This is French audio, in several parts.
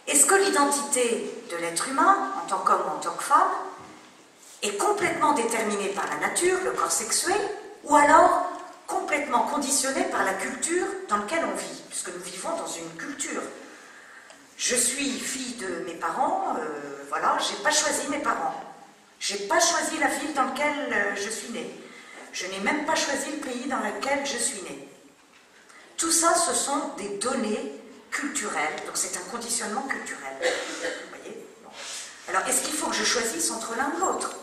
Est-ce que l'identité de l'être humain, en tant qu'homme ou en tant que femme, est complètement déterminée par la nature, le corps sexué, ou alors complètement conditionnée par la culture dans laquelle on vit, puisque nous vivons dans une culture. Je suis fille de mes parents, voilà, j'ai pas choisi mes parents. J'ai pas choisi la ville dans laquelle je suis née. Je n'ai même pas choisi le pays dans lequel je suis née. Tout ça, ce sont des données culturelles, donc c'est un conditionnement culturel. Vous voyez? Bon. Alors, est-ce qu'il faut que je choisisse entre l'un ou l'autre?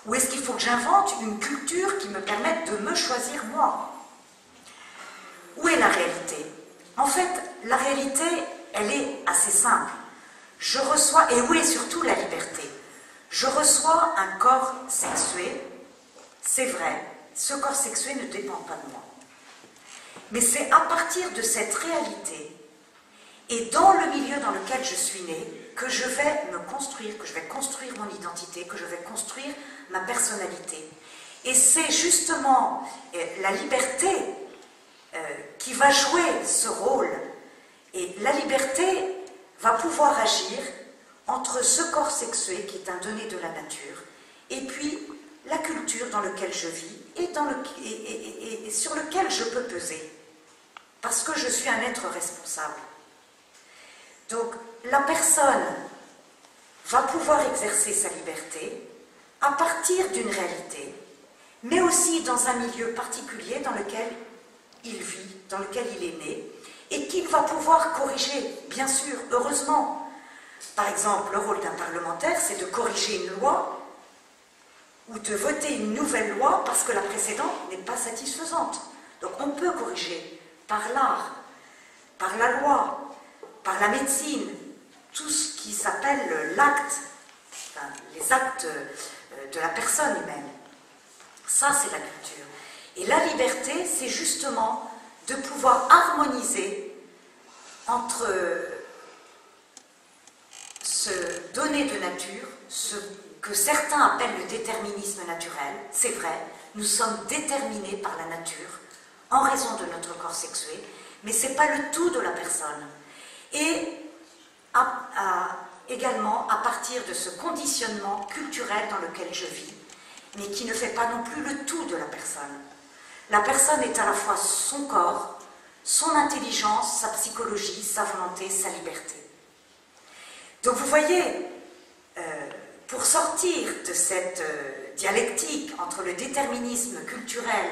Ou est-ce qu'il faut que j'invente une culture qui me permette de me choisir moi? Où est la réalité? En fait, la réalité, elle est assez simple. Je reçois, et où est surtout la liberté? Je reçois un corps sexué, c'est vrai, ce corps sexué ne dépend pas de moi. Mais c'est à partir de cette réalité et dans le milieu dans lequel je suis née que je vais me construire, que je vais construire mon identité, que je vais construire ma personnalité. Et c'est justement la liberté qui va jouer ce rôle. Et la liberté va pouvoir agir entre ce corps sexué qui est un donné de la nature et puis la culture dans laquelle je vis et sur lequel je peux peser. Parce que je suis un être responsable. Donc, la personne va pouvoir exercer sa liberté à partir d'une réalité, mais aussi dans un milieu particulier dans lequel il vit, dans lequel il est né, et qu'il va pouvoir corriger, bien sûr, heureusement. Par exemple, le rôle d'un parlementaire, c'est de corriger une loi ou de voter une nouvelle loi parce que la précédente n'est pas satisfaisante. Donc, on peut corriger par l'art, par la loi, par la médecine, tout ce qui s'appelle l'acte, enfin, les actes de la personne humaine. Ça, c'est la culture. Et la liberté, c'est justement de pouvoir harmoniser entre ce donné de nature, ce que certains appellent le déterminisme naturel. C'est vrai, nous sommes déterminés par la nature, en raison de notre corps sexué, mais ce n'est pas le tout de la personne. Et également à partir de ce conditionnement culturel dans lequel je vis, mais qui ne fait pas non plus le tout de la personne. La personne est à la fois son corps, son intelligence, sa psychologie, sa volonté, sa liberté. Donc vous voyez, pour sortir de cette dialectique entre le déterminisme culturel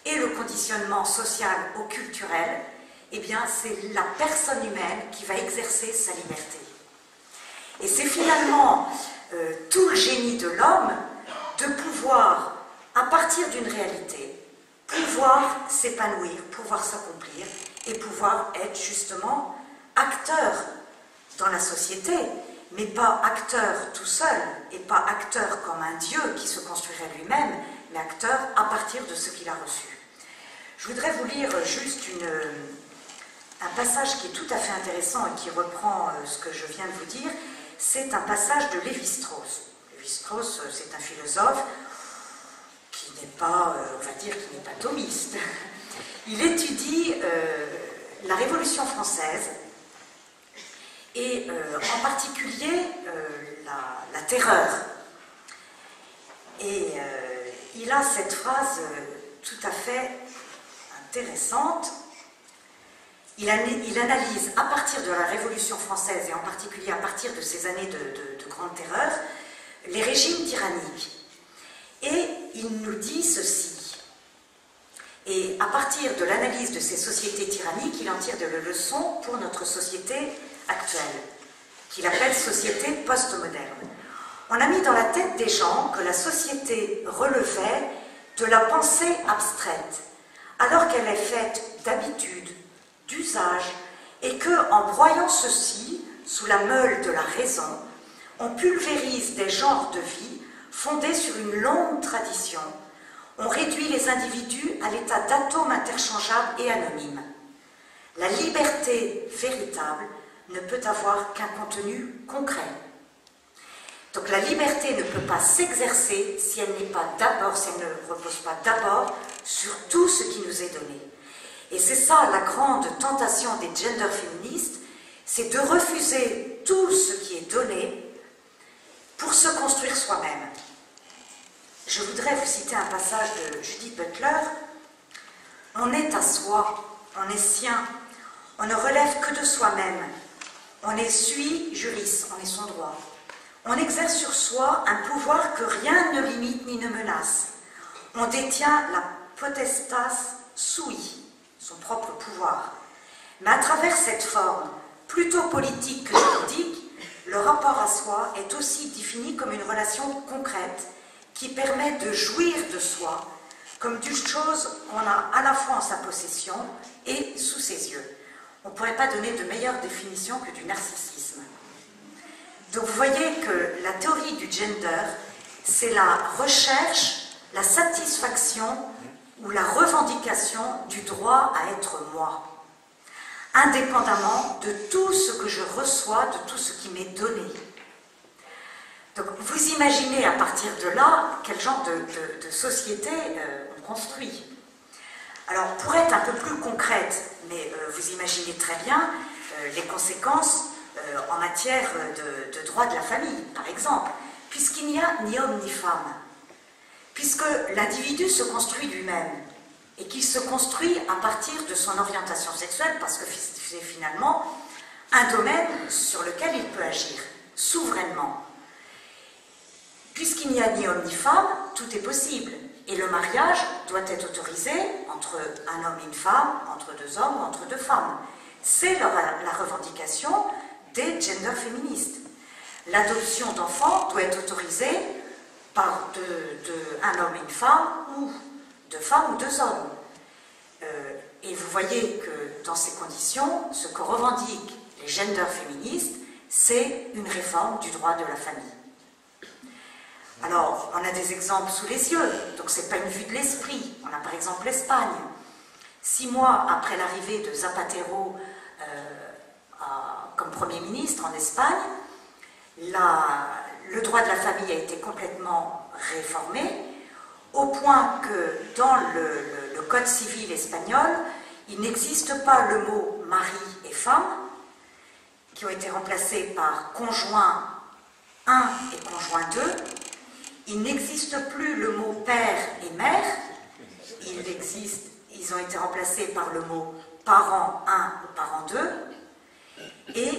et le conditionnement social ou culturel, eh bien, c'est la personne humaine qui va exercer sa liberté. Et c'est finalement tout le génie de l'homme de pouvoir, à partir d'une réalité, pouvoir s'épanouir, pouvoir s'accomplir et pouvoir être justement acteur dans la société, mais pas acteur tout seul et pas acteur comme un Dieu qui se construirait lui-même, mais acteur à partir de ce qu'il a reçu. Je voudrais vous lire juste un passage qui est tout à fait intéressant et qui reprend ce que je viens de vous dire. C'est un passage de Lévi-Strauss. Lévi-Strauss, c'est un philosophe qui n'est pas, on va dire, qui n'est pas thomiste. Il étudie la Révolution française et en particulier la terreur. Et il a cette phrase tout à fait intéressante. Il analyse à partir de la Révolution française et en particulier à partir de ces années de grande terreur les régimes tyranniques. Et il nous dit ceci. Et à partir de l'analyse de ces sociétés tyranniques, il en tire de leçons pour notre société actuelle, qu'il appelle société post-moderne. On a mis dans la tête des gens que la société relevait de la pensée abstraite, alors qu'elle est faite d'habitudes, d'usages, et que, en broyant ceci sous la meule de la raison, on pulvérise des genres de vie fondés sur une longue tradition. On réduit les individus à l'état d'atomes interchangeables et anonymes. La liberté véritable ne peut avoir qu'un contenu concret. Donc la liberté ne peut pas s'exercer si elle n'est pas d'abord, si elle ne repose pas d'abord sur tout ce qui nous est donné. Et c'est ça la grande tentation des gender féministes, c'est de refuser tout ce qui est donné pour se construire soi-même. Je voudrais vous citer un passage de Judith Butler. « On est à soi, on est sien, on ne relève que de soi-même, on est sui juris, on est son droit. On exerce sur soi un pouvoir que rien ne limite ni ne menace. On détient la potestas sui, son propre pouvoir. Mais à travers cette forme, plutôt politique que juridique, le rapport à soi est aussi défini comme une relation concrète qui permet de jouir de soi comme d'une chose qu'on a à la fois en sa possession et sous ses yeux. On ne pourrait pas donner de meilleure définition que du narcissisme. Donc vous voyez que la théorie du gender, c'est la recherche, la satisfaction ou la revendication du droit à être moi, indépendamment de tout ce que je reçois, de tout ce qui m'est donné. Donc vous imaginez à partir de là quel genre de société on construit. Alors pour être un peu plus concrète, mais vous imaginez très bien les conséquences en matière de droit de la famille, par exemple, puisqu'il n'y a ni homme ni femme, puisque l'individu se construit lui-même, et qu'il se construit à partir de son orientation sexuelle, parce que c'est finalement un domaine sur lequel il peut agir, souverainement. Puisqu'il n'y a ni homme ni femme, tout est possible, et le mariage doit être autorisé entre un homme et une femme, entre deux hommes ou entre deux femmes. C'est la revendication des genders féministes. L'adoption d'enfants doit être autorisée par un homme et une femme, ou deux femmes ou deux hommes. Et vous voyez que dans ces conditions, ce que revendiquent les genders féministes, c'est une réforme du droit de la famille. Alors, on a des exemples sous les yeux, donc ce n'est pas une vue de l'esprit. On a par exemple l'Espagne. 6 mois après l'arrivée de Zapatero comme Premier ministre en Espagne, le droit de la famille a été complètement réformé, au point que dans le Code civil espagnol, il n'existe pas le mot mari et femme, qui ont été remplacés par conjoint 1 et conjoint 2. Il n'existe plus le mot père et mère, ils ont été remplacés par le mot parent 1 ou parent 2. Et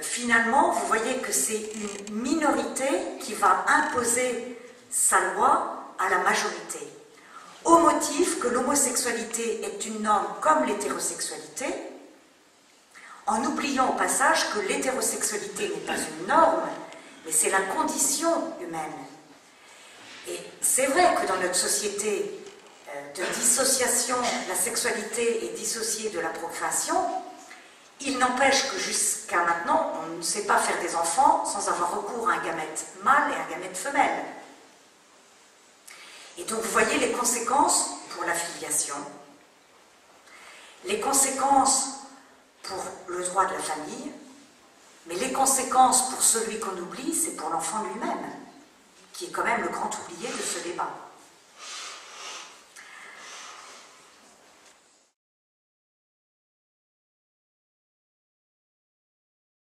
finalement, vous voyez que c'est une minorité qui va imposer sa loi à la majorité, au motif que l'homosexualité est une norme comme l'hétérosexualité, en oubliant au passage que l'hétérosexualité n'est pas une norme, mais c'est la condition humaine. Et c'est vrai que dans notre société de dissociation, la sexualité est dissociée de la procréation. Il n'empêche que jusqu'à maintenant, on ne sait pas faire des enfants sans avoir recours à un gamète mâle et un gamète femelle. Et donc vous voyez les conséquences pour la filiation, les conséquences pour le droit de la famille, mais les conséquences pour celui qu'on oublie, c'est pour l'enfant lui-même, qui est quand même le grand oublié de ce débat.